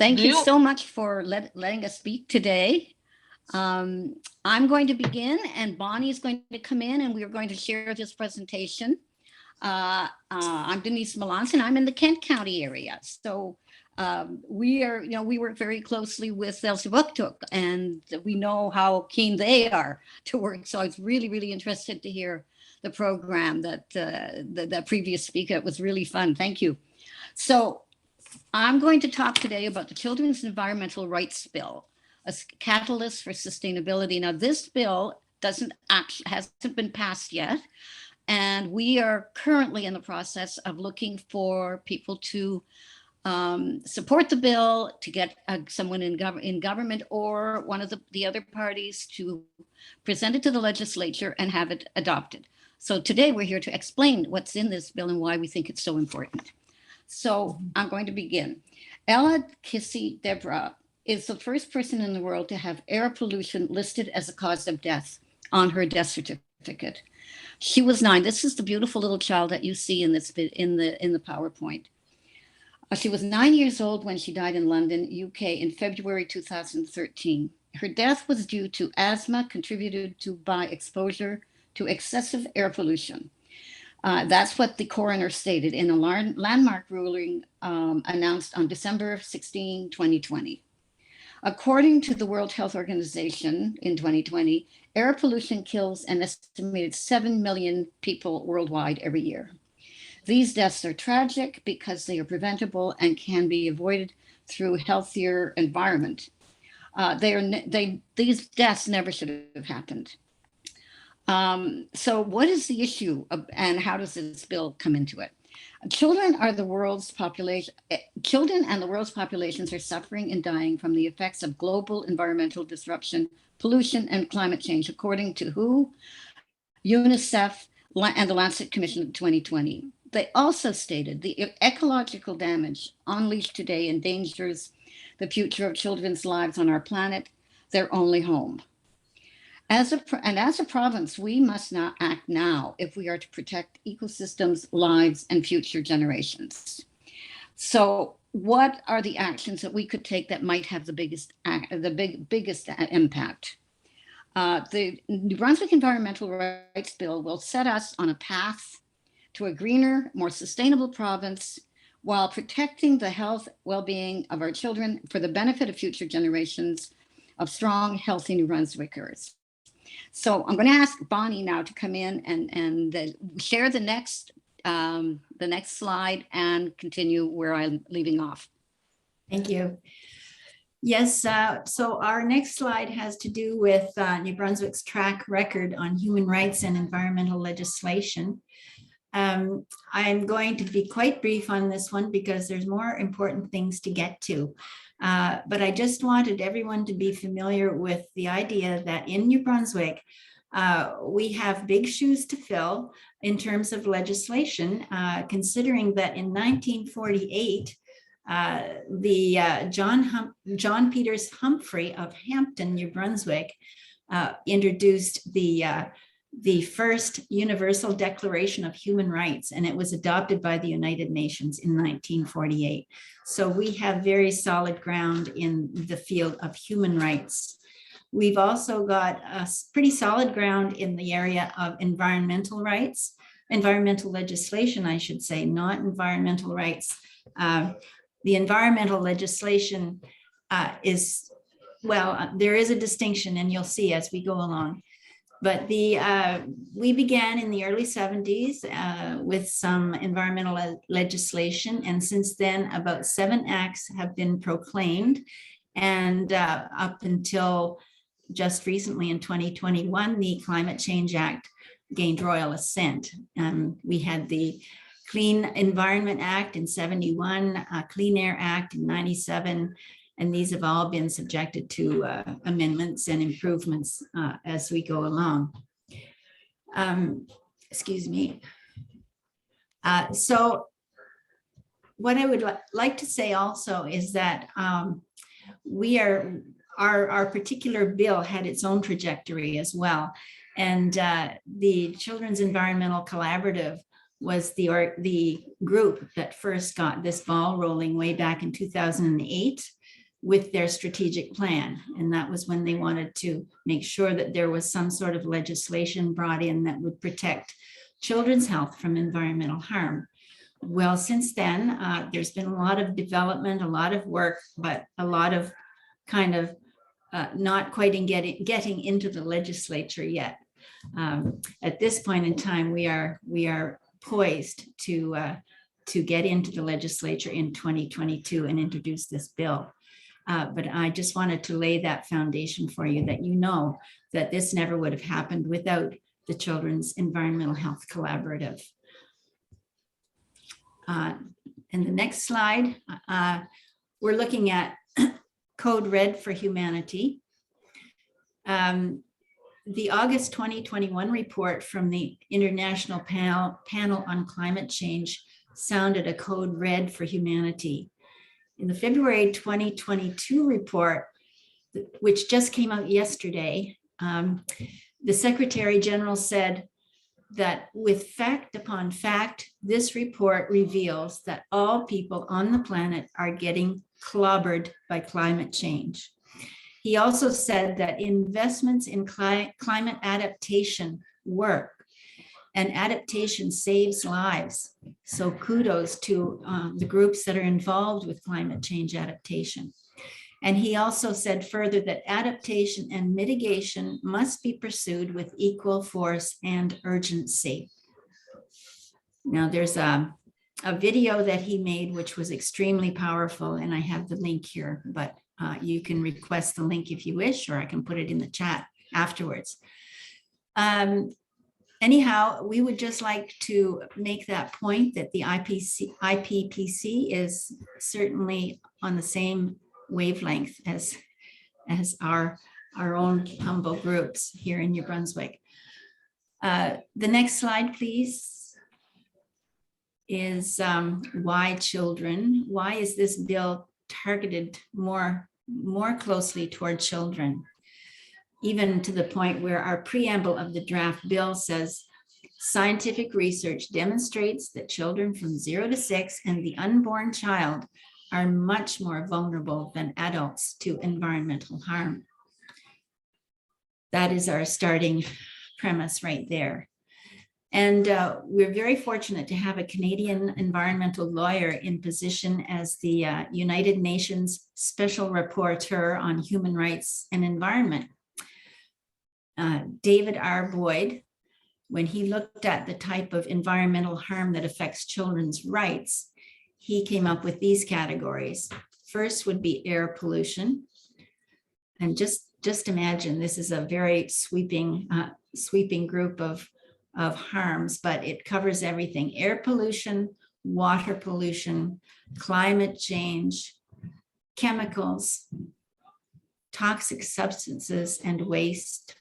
Thank you so much for letting us speak today. I'm going to begin, and Bonnie is going to come in, and we are going to share this presentation. I'm Denise Melanson. I'm in the Kent County area. So we work very closely with Nouveau-Brunswick, and we know how keen they are to work. So I was really, really interested to hear the program that the previous speaker. It was really fun. Thank you. So I'm going to talk today about the Children's Environmental Rights Bill, a catalyst for sustainability. Now, this bill hasn't been passed yet, and we are currently in the process of looking for people to support the bill, to get someone in government or one of the other parties to present it to the legislature and have it adopted. So today we're here to explain what's in this bill and why we think it's so important. So I'm going to begin. Ella Kissy-Debra is the first person in the world to have air pollution listed as a cause of death on her death certificate. She was 9. This is the beautiful little child that you see in this in the PowerPoint. She was 9 years old when she died in London, UK, in February 2013. Her death was due to asthma contributed to by exposure to excessive air pollution. That's what the coroner stated in a landmark ruling announced on December 16, 2020. According to the World Health Organization in 2020, air pollution kills an estimated 7 million people worldwide every year. These deaths are tragic because they are preventable and can be avoided through healthier environment. These deaths never should have happened. So what is the issue and how does this bill come into it? Children and the world's populations are suffering and dying from the effects of global environmental disruption, pollution, and climate change, according to WHO, UNICEF, and the Lancet Commission of 2020. They also stated the ecological damage unleashed today endangers the future of children's lives on our planet, their only home. As a province, we must not act now if we are to protect ecosystems, lives, and future generations. So what are the actions that we could take that might have the biggest impact? The New Brunswick Environmental Rights Bill will set us on a path to a greener, more sustainable province while protecting the health, well-being of our children for the benefit of future generations of strong, healthy New Brunswickers. So I'm going to ask Bonnie now to come in and share the next slide and continue where I'm leaving off. Thank you. Yes, so our next slide has to do with New Brunswick's track record on human rights and environmental legislation. I'm going to be quite brief on this one because there's more important things to get to. But I just wanted everyone to be familiar with the idea that in New Brunswick, we have big shoes to fill in terms of legislation, considering that in 1948, John Peters Humphrey of Hampton, New Brunswick, introduced the first Universal Declaration of Human Rights, and it was adopted by the United Nations in 1948. So we have very solid ground in the field of human rights. We've also got a pretty solid ground in the area of environmental rights, environmental legislation, I should say, not environmental rights. The environmental legislation there is a distinction, and you'll see as we go along. But we began in the early 70s with some environmental legislation. And since then, about 7 acts have been proclaimed. And up until just recently in 2021, the Climate Change Act gained royal assent. We had the Clean Environment Act in 71, Clean Air Act in 97, and these have all been subjected to amendments and improvements as we go along. Excuse me. So what I would like to say also is that our particular bill had its own trajectory as well. And the Children's Environmental Collaborative was the group that first got this ball rolling way back in 2008. with their strategic plan. And that was when they wanted to make sure that there was some sort of legislation brought in that would protect children's health from environmental harm. Well, since then, there's been a lot of development, a lot of work, but a lot of kind of not quite in getting into the legislature yet. At this point in time, we are poised to get into the legislature in 2022 and introduce this bill. But I just wanted to lay that foundation for you, that you know that this never would have happened without the Children's Environmental Health Collaborative. And the next slide, we're looking at Code Red for Humanity. The August 2021 report from the International Panel on Climate Change sounded a code red for humanity. In the February 2022 report, which just came out yesterday, the Secretary General said that with fact upon fact, this report reveals that all people on the planet are getting clobbered by climate change. He also said that investments in climate adaptation work, and adaptation saves lives. So kudos to the groups that are involved with climate change adaptation. And he also said further that adaptation and mitigation must be pursued with equal force and urgency. Now there's a video that he made, which was extremely powerful, and I have the link here, but you can request the link if you wish, or I can put it in the chat afterwards. Anyhow, we would just like to make that point that the IPPC is certainly on the same wavelength as our own humble groups here in New Brunswick. The next slide, please, is why children? Why is this bill targeted more closely toward children? Even to the point where our preamble of the draft bill says, scientific research demonstrates that children from 0 to 6 and the unborn child are much more vulnerable than adults to environmental harm. That is our starting premise right there. And we're very fortunate to have a Canadian environmental lawyer in position as the United Nations Special Rapporteur on Human Rights and Environment. David R. Boyd, when he looked at the type of environmental harm that affects children's rights, he came up with these categories. First would be air pollution. And just imagine, this is a very sweeping group of harms, but it covers everything: air pollution, water pollution, climate change, chemicals, toxic substances and waste,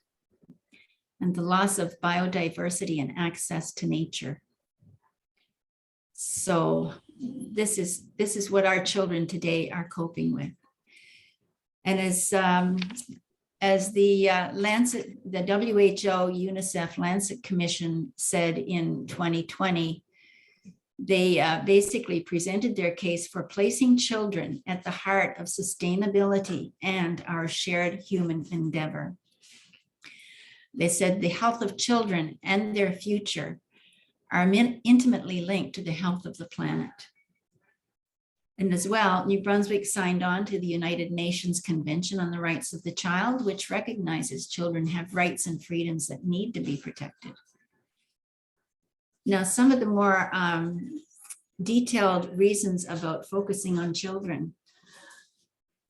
and the loss of biodiversity and access to nature. So this is what our children today are coping with. And as the Lancet, the WHO UNICEF Lancet Commission said in 2020, they basically presented their case for placing children at the heart of sustainability and our shared human endeavor. They said the health of children and their future are intimately linked to the health of the planet. And as well, New Brunswick signed on to the United Nations Convention on the Rights of the Child, which recognizes children have rights and freedoms that need to be protected. Now, some of the more detailed reasons about focusing on children.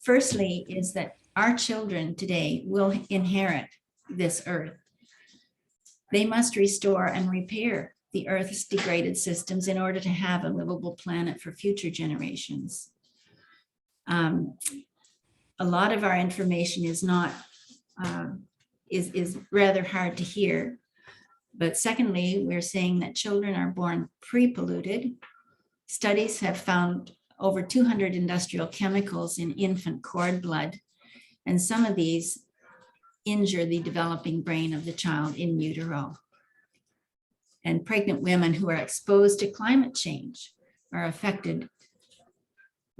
Firstly, is that our children today will inherit this earth. They must restore and repair the earth's degraded systems in order to have a livable planet for future generations. A lot of our information is not, is rather hard to hear. But secondly, we're saying that children are born pre-polluted. Studies have found over 200 industrial chemicals in infant cord blood, and some of these injure the developing brain of the child in utero. And pregnant women who are exposed to climate change are affected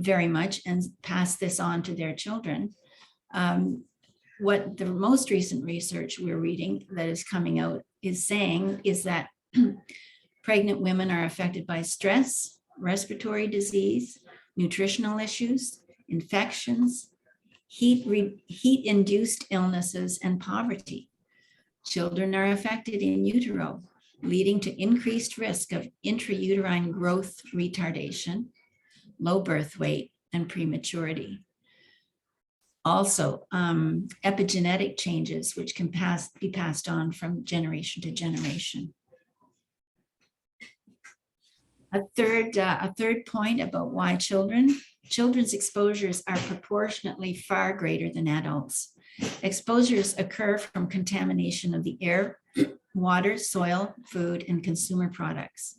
very much and pass this on to their children. What the most recent research we're reading that is coming out is saying is that pregnant women are affected by stress, respiratory disease, nutritional issues, infections, heat-induced illnesses, and poverty. Children are affected in utero, leading to increased risk of intrauterine growth retardation, low birth weight, and prematurity. Also, epigenetic changes, which can be passed on from generation to generation. A third point about why children's exposures are proportionately far greater than adults. Exposures occur from contamination of the air, water, soil, food, and consumer products.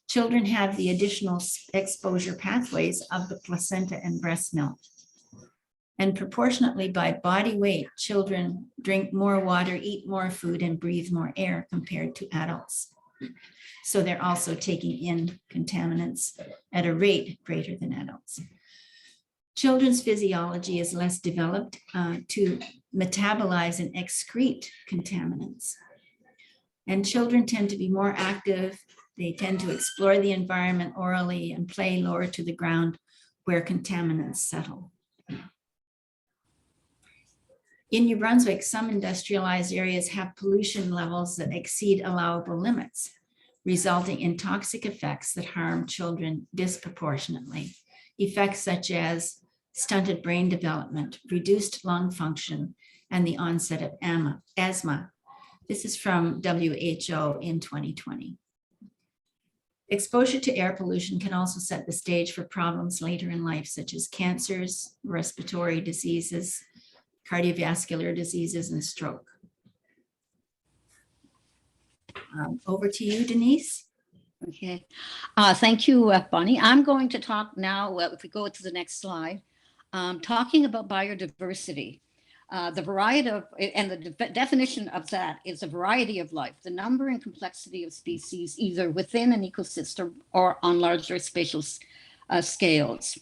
Children have the additional exposure pathways of the placenta and breast milk. And proportionately by body weight, children drink more water, eat more food, and breathe more air compared to adults. So they're also taking in contaminants at a rate greater than adults. Children's physiology is less developed to metabolize and excrete contaminants. And children tend to be more active. They tend to explore the environment orally and play lower to the ground where contaminants settle. In New Brunswick, some industrialized areas have pollution levels that exceed allowable limits, resulting in toxic effects that harm children disproportionately. Effects such as stunted brain development, reduced lung function, and the onset of asthma. This is from WHO in 2020. Exposure to air pollution can also set the stage for problems later in life, such as cancers, respiratory diseases, cardiovascular diseases, and stroke. Over to you, Denise. Okay, thank you, Bonnie. I'm going to talk now, if we go to the next slide, talking about biodiversity. The variety of, and the definition of that is a variety of life, the number and complexity of species, either within an ecosystem or on larger spatial scales.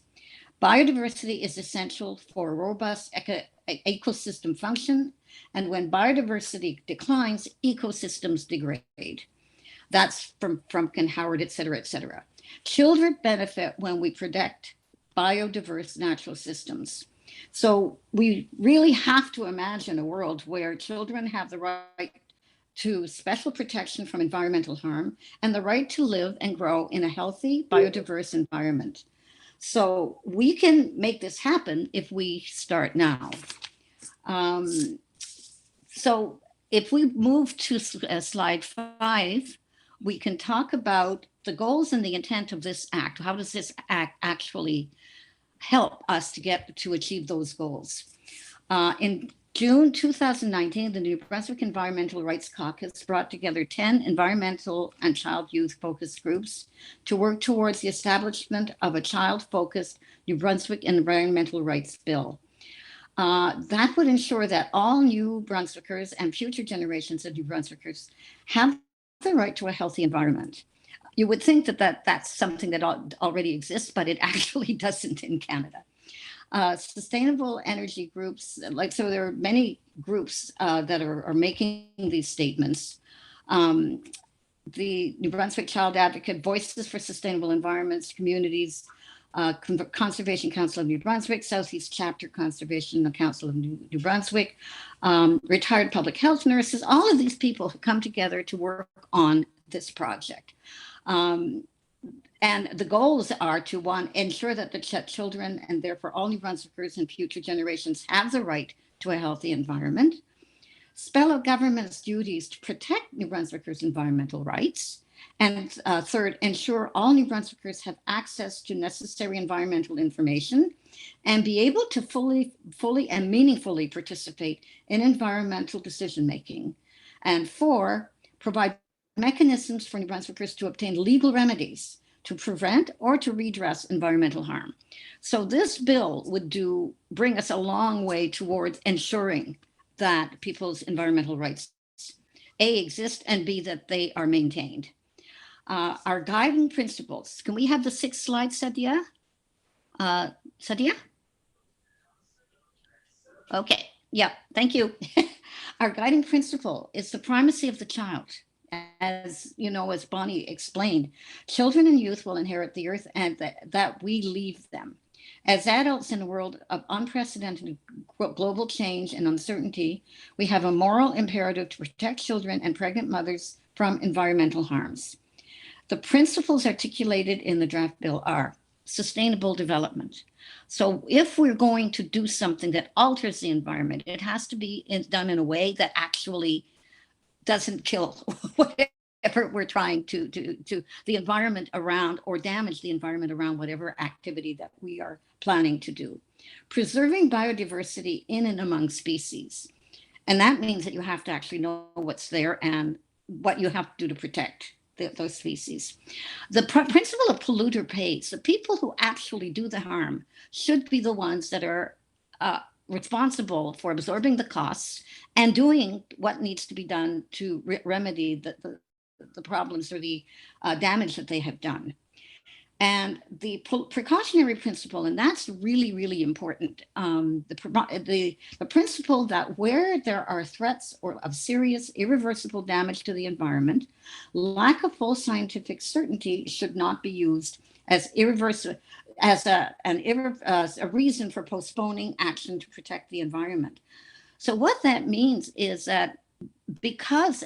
Biodiversity is essential for robust ecosystem function, and when biodiversity declines, ecosystems degrade. That's from Frumkin, Howard, et cetera, et cetera. Children benefit when we protect biodiverse natural systems. So we really have to imagine a world where children have the right to special protection from environmental harm and the right to live and grow in a healthy, biodiverse environment. So we can make this happen if we start now. So if we move to slide 5, we can talk about the goals and the intent of this act. How does this act actually help us to achieve those goals? In June 2019, the New Brunswick Environmental Rights Caucus brought together 10 environmental and child youth focused groups to work towards the establishment of a child-focused New Brunswick Environmental Rights Bill. That would ensure that all New Brunswickers and future generations of New Brunswickers have the right to a healthy environment. You would think that that's something that already exists, but it actually doesn't in Canada. Sustainable energy groups, so there are many groups that are making these statements. The New Brunswick Child Advocate, Voices for Sustainable Environments, Communities, Conservation Council of New Brunswick, Southeast Chapter Conservation Council of New Brunswick, retired public health nurses, all of these people have come together to work on this project. And the goals are to, one, ensure that the children and therefore all New Brunswickers and future generations have the right to a healthy environment. Spell out government's duties to protect New Brunswickers' environmental rights. And third, ensure all New Brunswickers have access to necessary environmental information and be able to fully and meaningfully participate in environmental decision-making. And 4, provide mechanisms for New Brunswickers to obtain legal remedies to prevent or to redress environmental harm. So this bill would bring us a long way towards ensuring that people's environmental rights, A, exist, and B, that they are maintained. Our guiding principles. Can we have the 6th slide, Sadia? Sadia? Okay, yeah, thank you. Our guiding principle is the primacy of the child. As you know, as Bonnie explained, children and youth will inherit the earth and that we leave them. As adults in a world of unprecedented global change and uncertainty, we have a moral imperative to protect children and pregnant mothers from environmental harms. The principles articulated in the draft bill are sustainable development. So if we're going to do something that alters the environment, it has to be done in a way that actually doesn't kill whatever we're trying to the environment around or damage the environment around whatever activity that we are planning to do. Preserving biodiversity in and among species. And that means that you have to actually know what's there and what you have to do to protect those species. The principle of polluter pays. The people who actually do the harm should be the ones that are responsible for absorbing the costs and doing what needs to be done to remedy the problems or the damage that they have done. And the precautionary principle, and that's really, really important. The principle that where there are threats of serious, irreversible damage to the environment, lack of full scientific certainty should not be used as irreversible as a reason for postponing action to protect the environment. So what that means is that because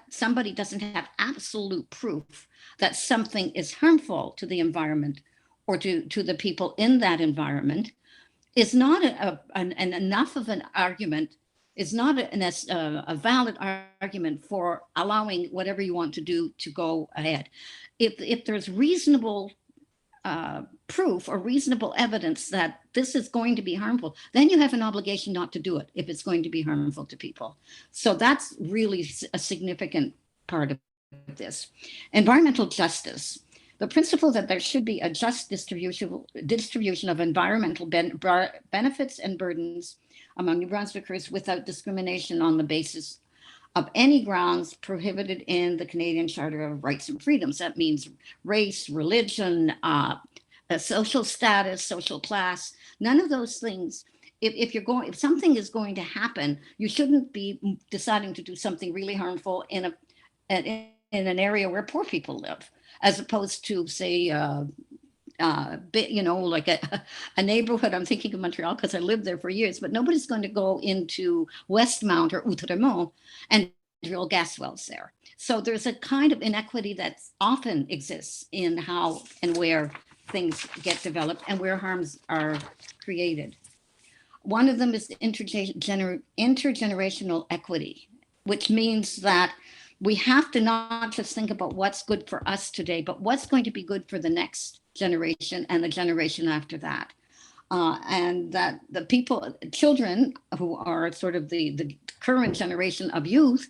somebody doesn't have absolute proof that something is harmful to the environment or to the people in that environment, is not enough of an argument, is not a valid argument for allowing whatever you want to do to go ahead. If there's reasonable proof or reasonable evidence that this is going to be harmful, then you have an obligation not to do it if it's going to be harmful to people. So that's really a significant part of this. Environmental justice. The principle that there should be a just distribution of environmental benefits and burdens among New Brunswickers without discrimination on the basis of any grounds prohibited in the Canadian Charter of Rights and Freedoms. That means race, religion, social status, social class, none of those things. If something is going to happen, you shouldn't be deciding to do something really harmful in an area where poor people live, as opposed to, say, like a neighborhood. I'm thinking of Montreal because I lived there for years, but nobody's going to go into Westmount or Outremont and drill gas wells there. So there's a kind of inequity that often exists in how and where things get developed and where harms are created. One of them is intergenerational equity, which means that we have to not just think about what's good for us today, but what's going to be good for the next generation and the generation after that. And that the children who are sort of the current generation of youth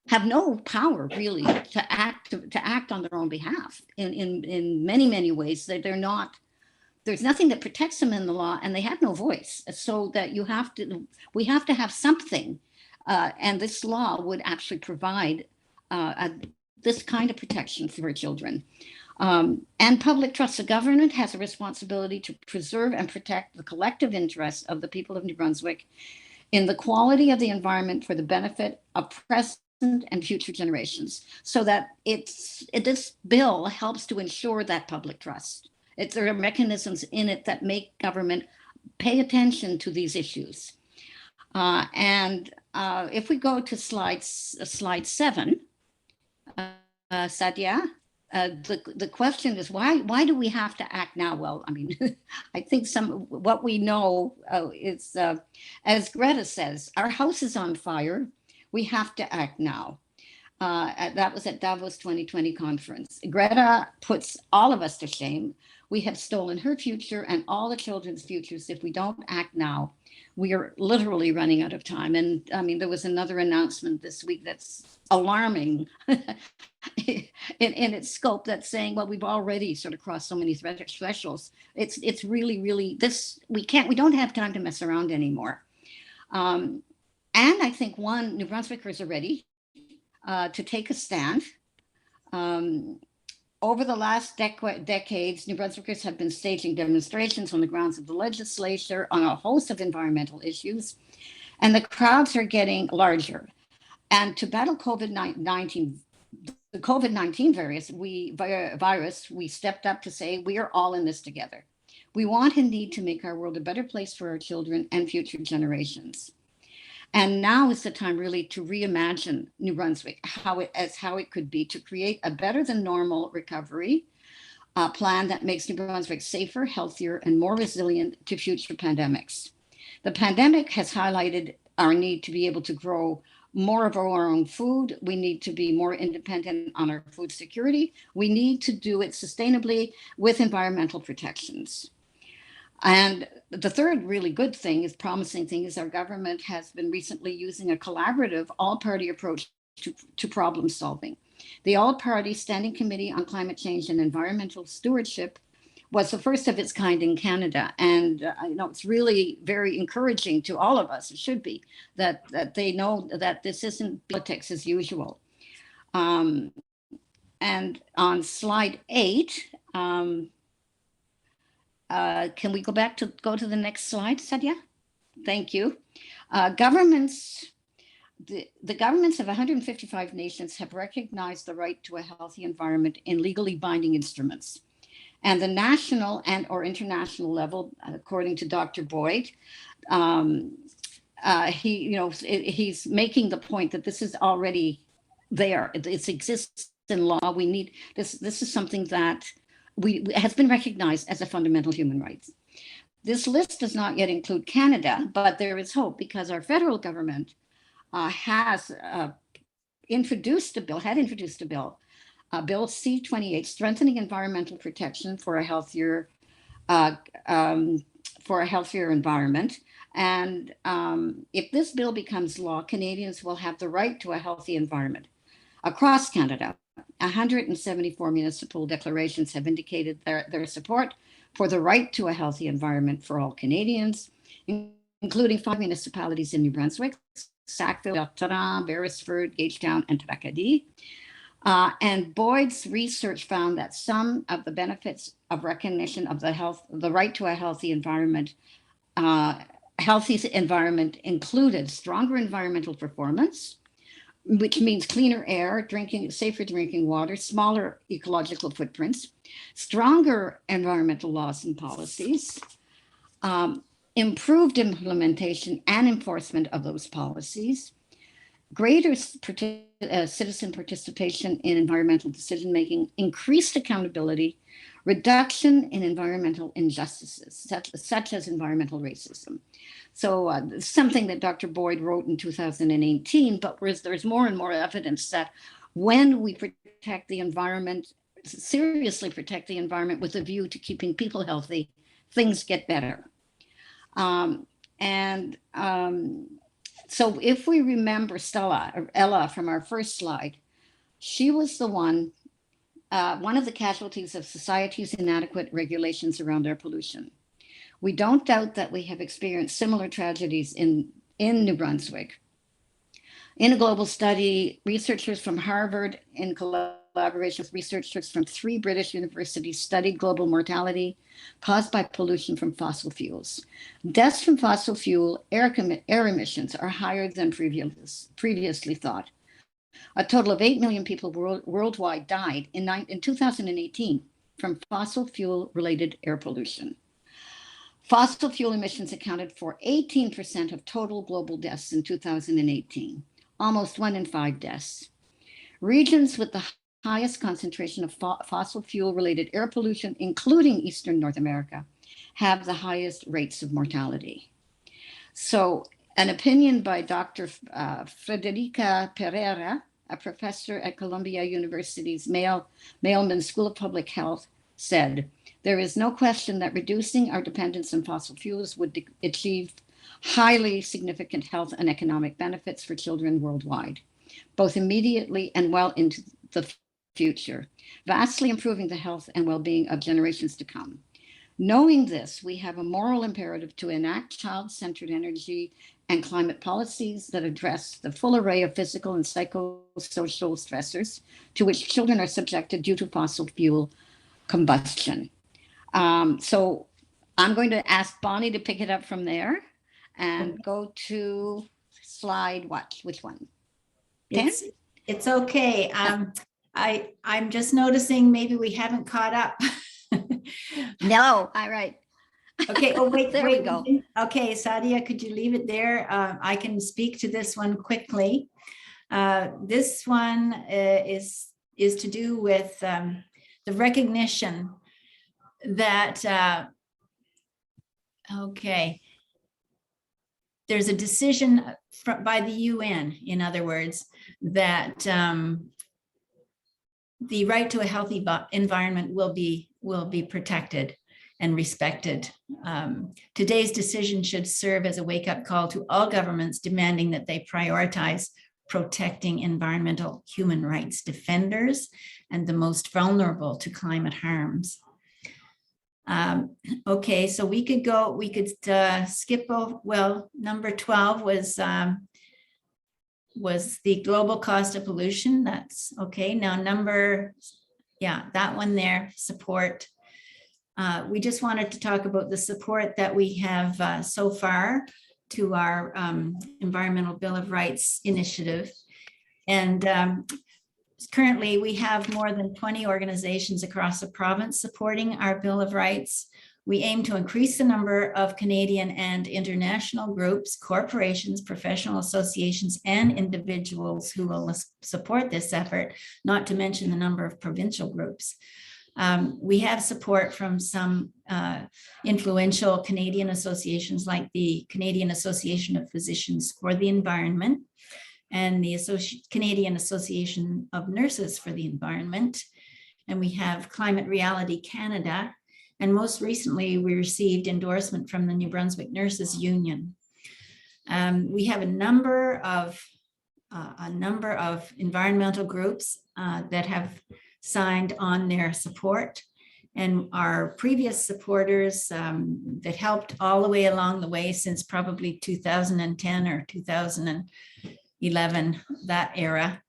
have no power really to act on their own behalf in many, many ways. They're not, there's nothing that protects them in the law and they have no voice. So that we have to have something. And this law would actually provide this kind of protection for children. And public trust. The government has a responsibility to preserve and protect the collective interests of the people of New Brunswick in the quality of the environment for the benefit of present and future generations. So that this bill helps to ensure that public trust. There are mechanisms in it that make government pay attention to these issues. And if we go to slide 7, Sadia, the question is why do we have to act now? Well, I mean, I think what we know is, as Greta says, our house is on fire. We have to act now. That was at Davos 2020 conference. Greta puts all of us to shame. We have stolen her future and all the children's futures if we don't act now. We are literally running out of time. And I mean, there was another announcement this week that's alarming in its scope, that's saying, well, we've already sort of crossed so many thresholds. It's really, really we don't have time to mess around anymore. And I think New Brunswickers are ready to take a stand. Over the last decades, New Brunswickers have been staging demonstrations on the grounds of the legislature on a host of environmental issues, and the crowds are getting larger. And to battle COVID-19, the COVID-19 virus, we stepped up to say we are all in this together. We want and need to make our world a better place for our children and future generations. And now is the time really to reimagine New Brunswick, how it could be, to create a better than normal recovery plan that makes New Brunswick safer, healthier, and more resilient to future pandemics. The pandemic has highlighted our need to be able to grow more of our own food. We need to be more independent on our food security. We need to do it sustainably with environmental protections. And the third really good thing, promising thing, is our government has been recently using a collaborative all-party approach to problem solving. The All-Party Standing Committee on Climate Change and Environmental Stewardship was the first of its kind in Canada. And it's really very encouraging to all of us, it should be, that they know that this isn't politics as usual. And on slide 8, can we go to the next slide, Sadia? Thank you. The governments of 155 nations have recognized the right to a healthy environment in legally binding instruments. And the national and or international level, according to Dr. Boyd, he's making the point that this is already there. It exists in law. We need this. This is something that has been recognized as a fundamental human right. This list does not yet include Canada, but there is hope because our federal government has introduced a bill, Bill C-28, strengthening environmental protection for a healthier environment. And if this bill becomes law, Canadians will have the right to a healthy environment. Across Canada, 174 municipal declarations have indicated their support for the right to a healthy environment for all Canadians, including 5 municipalities in New Brunswick: Sackville, Bertrand, Beresford, Gagetown, and Tracadie. And Boyd's research found that some of the benefits of recognition of the right to a healthy environment included stronger environmental performance, which means cleaner air, safer drinking water, smaller ecological footprints, stronger environmental laws and policies, improved implementation and enforcement of those policies, greater citizen participation in environmental decision-making, increased accountability, reduction in environmental injustices, such as environmental racism. So something that Dr. Boyd wrote in 2018, but there's more and more evidence that when we protect the environment, seriously protect the environment with a view to keeping people healthy, things get better. So if we remember Ella from our first slide, she was the one of the casualties of society's inadequate regulations around air pollution. We don't doubt that we have experienced similar tragedies in New Brunswick. In a global study, researchers from Harvard, in collaboration with researchers from 3 British universities, studied global mortality caused by pollution from fossil fuels. Deaths from fossil fuel air emissions are higher than previously thought. A total of 8 million people worldwide died in 2018 from fossil fuel-related air pollution. Fossil fuel emissions accounted for 18% of total global deaths in 2018, almost 1 in 5 deaths. Regions with the highest concentration of fossil fuel-related air pollution, including Eastern North America, have the highest rates of mortality. So an opinion by Dr. Frederica Pereira, a professor at Columbia University's Mailman School of Public Health, said, "There is no question that reducing our dependence on fossil fuels would achieve highly significant health and economic benefits for children worldwide, both immediately and well into the future, vastly improving the health and well-being of generations to come. Knowing this, we have a moral imperative to enact child-centered energy and climate policies that address the full array of physical and psychosocial stressors to which children are subjected due to fossil fuel combustion. So I'm going to ask Bonnie to pick it up from there and go to slide what? Which one? 10? It's okay. I'm just noticing maybe we haven't caught up. No, all right. Okay, oh wait, There we go. Okay, Sadia, could you leave it there? I can speak to this one quickly. This one is to do with the recognition that, okay, there's a decision by the UN, in other words, that the right to a healthy environment will be protected and respected. Today's decision should serve as a wake-up call to all governments demanding that they prioritize protecting environmental human rights defenders and the most vulnerable to climate harms. Okay, so we could skip over. Well, number 12 was the global cost of pollution. That's okay. Now that one there, support. We just wanted to talk about the support that we have so far to our Environmental Bill of Rights initiative. And currently we have more than 20 organizations across the province supporting our Bill of Rights. We aim to increase the number of Canadian and international groups, corporations, professional associations, and individuals who will support this effort, not to mention the number of provincial groups. We have support from some influential Canadian associations like the Canadian Association of Physicians for the Environment and the Canadian Association of Nurses for the Environment. And we have Climate Reality Canada. And most recently, we received endorsement from the New Brunswick Nurses Union. We have a number of environmental groups that have signed on their support, and our previous supporters that helped all the way along the way since probably 2010 or 2011, that era.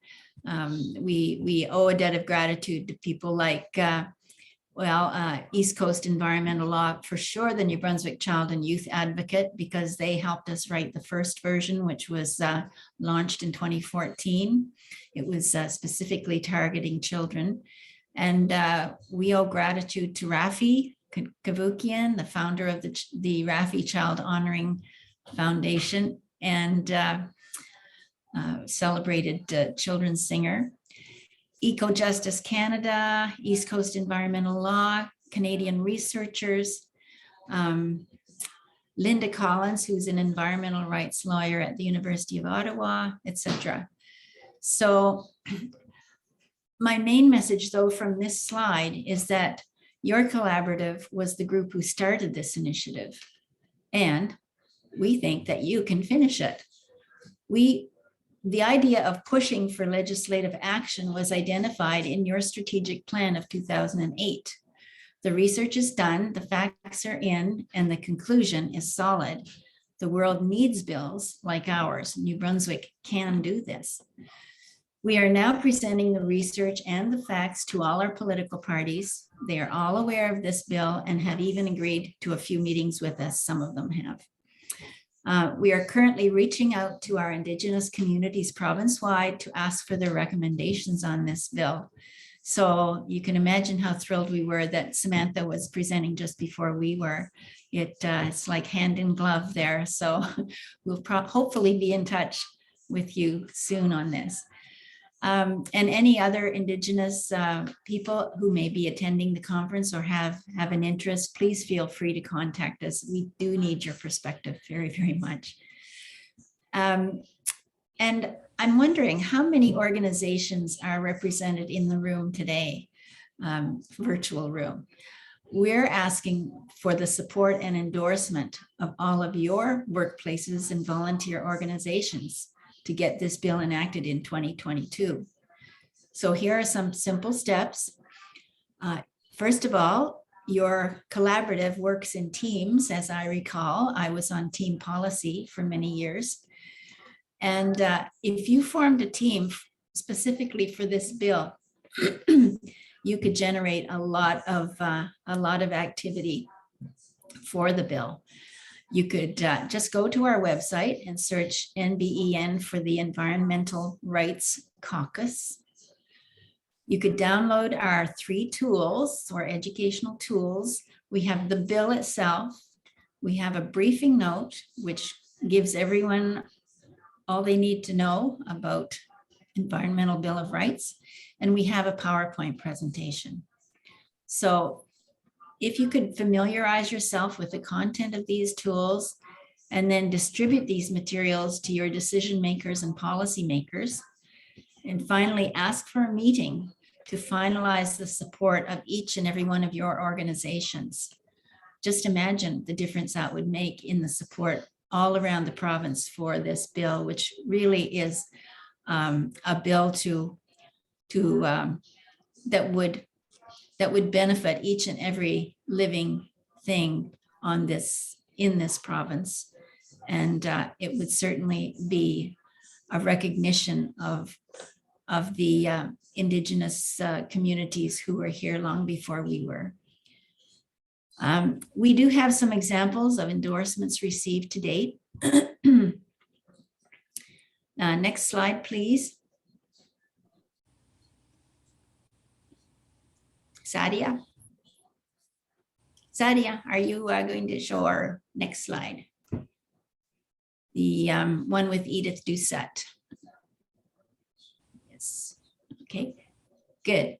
We owe a debt of gratitude to people like East Coast Environmental Law, for sure, the New Brunswick Child and Youth Advocate, because they helped us write the first version, which was launched in 2014. It was specifically targeting children. And we owe gratitude to Rafi Kavukian, the founder of the Rafi Child Honoring Foundation, and celebrated children's singer. Eco Justice Canada, East Coast Environmental Law, Canadian researchers, Linda Collins, who's an environmental rights lawyer at the University of Ottawa, etc. So my main message, though, from this slide is that your collaborative was the group who started this initiative, and we think that you can finish it. The idea of pushing for legislative action was identified in your strategic plan of 2008. The research is done, the facts are in, and the conclusion is solid. The world needs bills like ours. New Brunswick can do this. We are now presenting the research and the facts to all our political parties. They are all aware of this bill and have even agreed to a few meetings with us. Some of them have. We are currently reaching out to our Indigenous communities province-wide to ask for their recommendations on this bill. So you can imagine how thrilled we were that Samantha was presenting just before we were. It's like hand in glove there. So we'll hopefully be in touch with you soon on this. And any other Indigenous people who may be attending the conference or have an interest, please feel free to contact us. We do need your perspective very, very much. And I'm wondering how many organizations are represented in the room today, virtual room. We're asking for the support and endorsement of all of your workplaces and volunteer organizations to get this bill enacted in 2022. So here are some simple steps. First of all, your collaborative works in teams, as I recall. I was on team policy for many years. And if you formed a team specifically for this bill, you could generate a lot of activity for the bill. You could just go to our website and search NBEN for the Environmental Rights Caucus. You could download our 3 tools or educational tools. We have the bill itself. We have a briefing note, which gives everyone all they need to know about Environmental Bill of Rights. And we have a PowerPoint presentation. So if you could familiarize yourself with the content of these tools and then distribute these materials to your decision makers and policymakers, and finally ask for a meeting to finalize the support of each and every one of your organizations. Just imagine the difference that would make in the support all around the province for this bill, which really is a bill that would benefit each and every living thing in this province. And it would certainly be a recognition of the Indigenous communities who were here long before we were. We do have some examples of endorsements received to date. Next slide, please. Sadia? Sadia, are you going to show our next slide? The one with Edith Doucette. Yes, okay, good.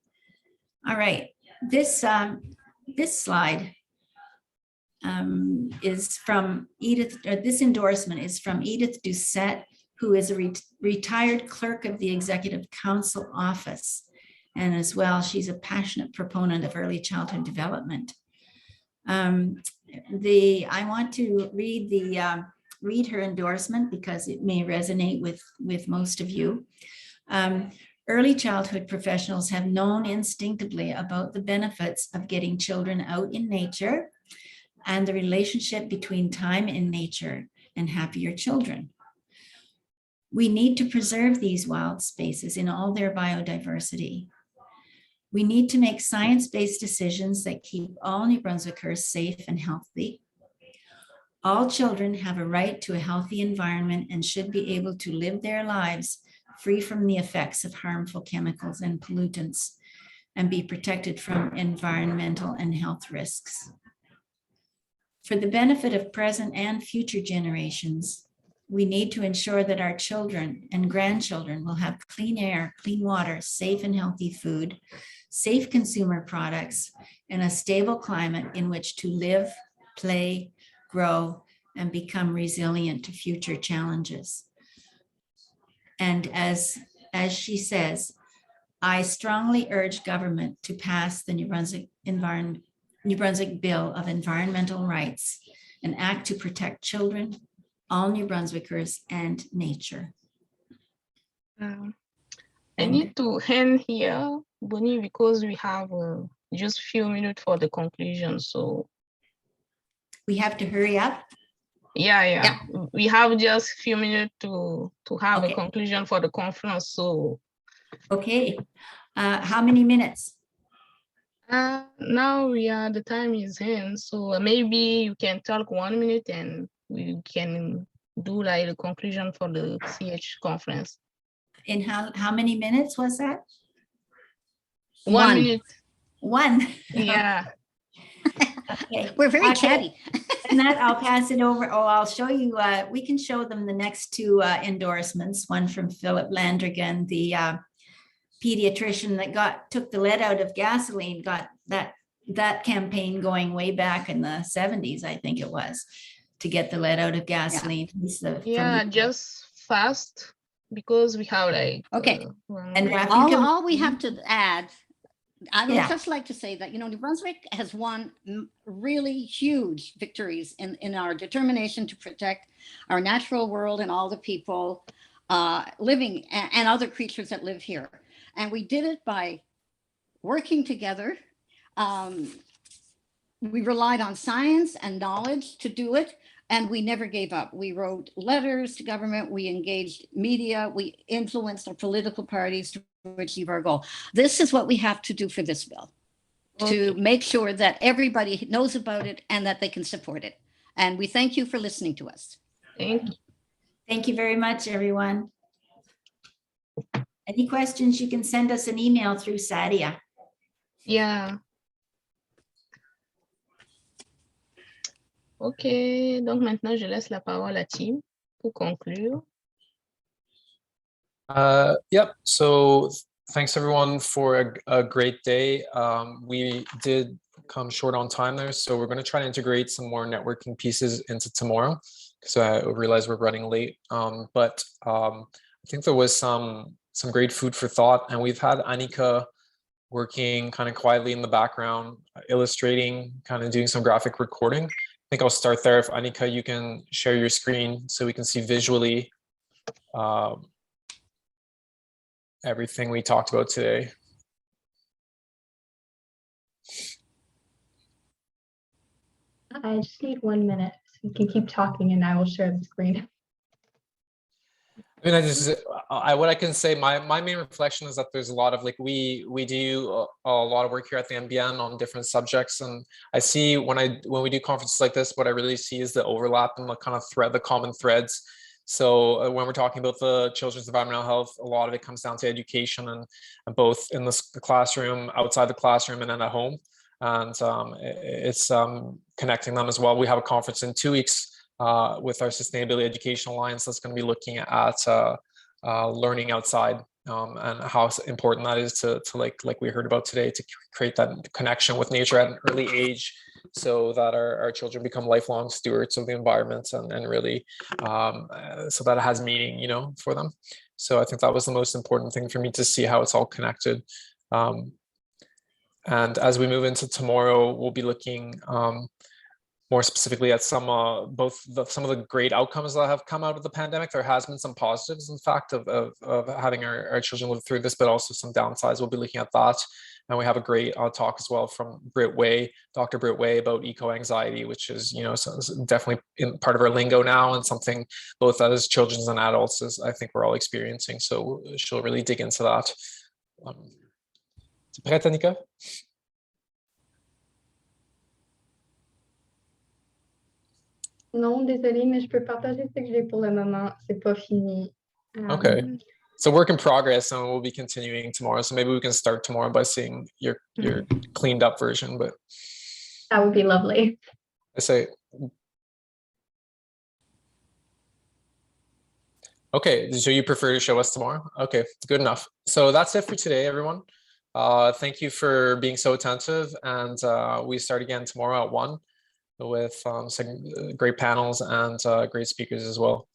All right, this slide is from Edith, or this endorsement is from Edith Doucette, who is a retired clerk of the Executive Council Office. And as well, she's a passionate proponent of early childhood development. I want to read her endorsement because it may resonate with most of you. Early childhood professionals have known instinctively about the benefits of getting children out in nature and the relationship between time in nature and happier children. We need to preserve these wild spaces in all their biodiversity. We need to make science-based decisions that keep all New Brunswickers safe and healthy. All children have a right to a healthy environment and should be able to live their lives free from the effects of harmful chemicals and pollutants and be protected from environmental and health risks. For the benefit of present and future generations, we need to ensure that our children and grandchildren will have clean air, clean water, safe and healthy food, safe consumer products, and a stable climate in which to live, play, grow, and become resilient to future challenges. And as she says, I strongly urge government to pass the New Brunswick Bill of Environmental Rights, an act to protect children, all New Brunswickers, and nature. I need to end here, Bonnie, because we have just a few minutes for the conclusion. So we have to hurry up. Yeah. We have just a few minutes to have Okay. a conclusion for the conference. So okay, how many minutes? Now the time is in. So maybe you can talk 1 minute and we can do like the conclusion for the CH conference. In how many minutes was that? 1 minute. One. Yeah. Okay. We're very chatty. And that I'll pass it over. Oh, I'll show you. We can show them the next 2 endorsements. One from Philip Landrigan, the pediatrician that took the lead out of gasoline, got that campaign going way back in the 70s, I think it was, to get the lead out of gasoline. Yeah. Just fast because we have like okay. And all we have to add, I would Yeah. just like to say that, New Brunswick has won really huge victories in our determination to protect our natural world and all the people living and other creatures that live here. And we did it by working together, we relied on science and knowledge to do it, and we never gave up. We wrote letters to government, we engaged media, we influenced our political parties to achieve our goal. This is what we have to do for this bill, to make sure that everybody knows about it and that they can support it. And we thank you for listening to us. Thank you. Thank you very much, everyone. Any questions, you can send us an email through Sadia. Yeah. OK, donc maintenant, je laisse la parole à Tim pour conclure. Yep. So thanks everyone for a great day. We did come short on time there, so we're going to try to integrate some more networking pieces into tomorrow, because I realize we're running late. But I think there was some great food for thought, and we've had Annika working kind of quietly in the background, illustrating, kind of doing some graphic recording. I think I'll start there. If Annika, you can share your screen so we can see visually everything we talked about today. I just need 1 minute, so you can keep talking and I will share the screen. I mean, what I can say, my main reflection is that there's a lot of, like, we do a lot of work here at the NBN on different subjects, and I see when we do conferences like this, what I really see is the overlap and the kind of the common threads. So when we're talking about the children's environmental health, a lot of it comes down to education, and both in the classroom, outside the classroom, and then at home. And it's connecting them as well. We have a conference in 2 weeks with our Sustainability Education Alliance that's going to be looking at learning outside and how important that is to like we heard about today, to create that connection with nature at an early age, so that our children become lifelong stewards of the environment, and really so that it has meaning, you know, for them. So I think that was the most important thing for me, to see how it's all connected. And as we move into tomorrow, we'll be looking more specifically at some of the great outcomes that have come out of the pandemic. There has been some positives, in fact, of having our children live through this, but also some downsides. We'll be looking at that. And we have a great talk as well from Dr. Britt Way, about eco-anxiety, which is, you know, definitely part of our lingo now, and something both as children and adults, as I think we're all experiencing. So she'll really dig into that. Tu prête, Annika? Non, désolée, mais je peux partager ce que j'ai pour le moment. C'est pas fini. Okay. It's a work in progress, and we'll be continuing tomorrow. So maybe we can start tomorrow by seeing your cleaned up version. But That would be lovely. I say, okay, so you prefer to show us tomorrow? Okay, good enough. So that's it for today, everyone. Thank you for being so attentive, and we start again tomorrow at 1 with some great panels and great speakers as well.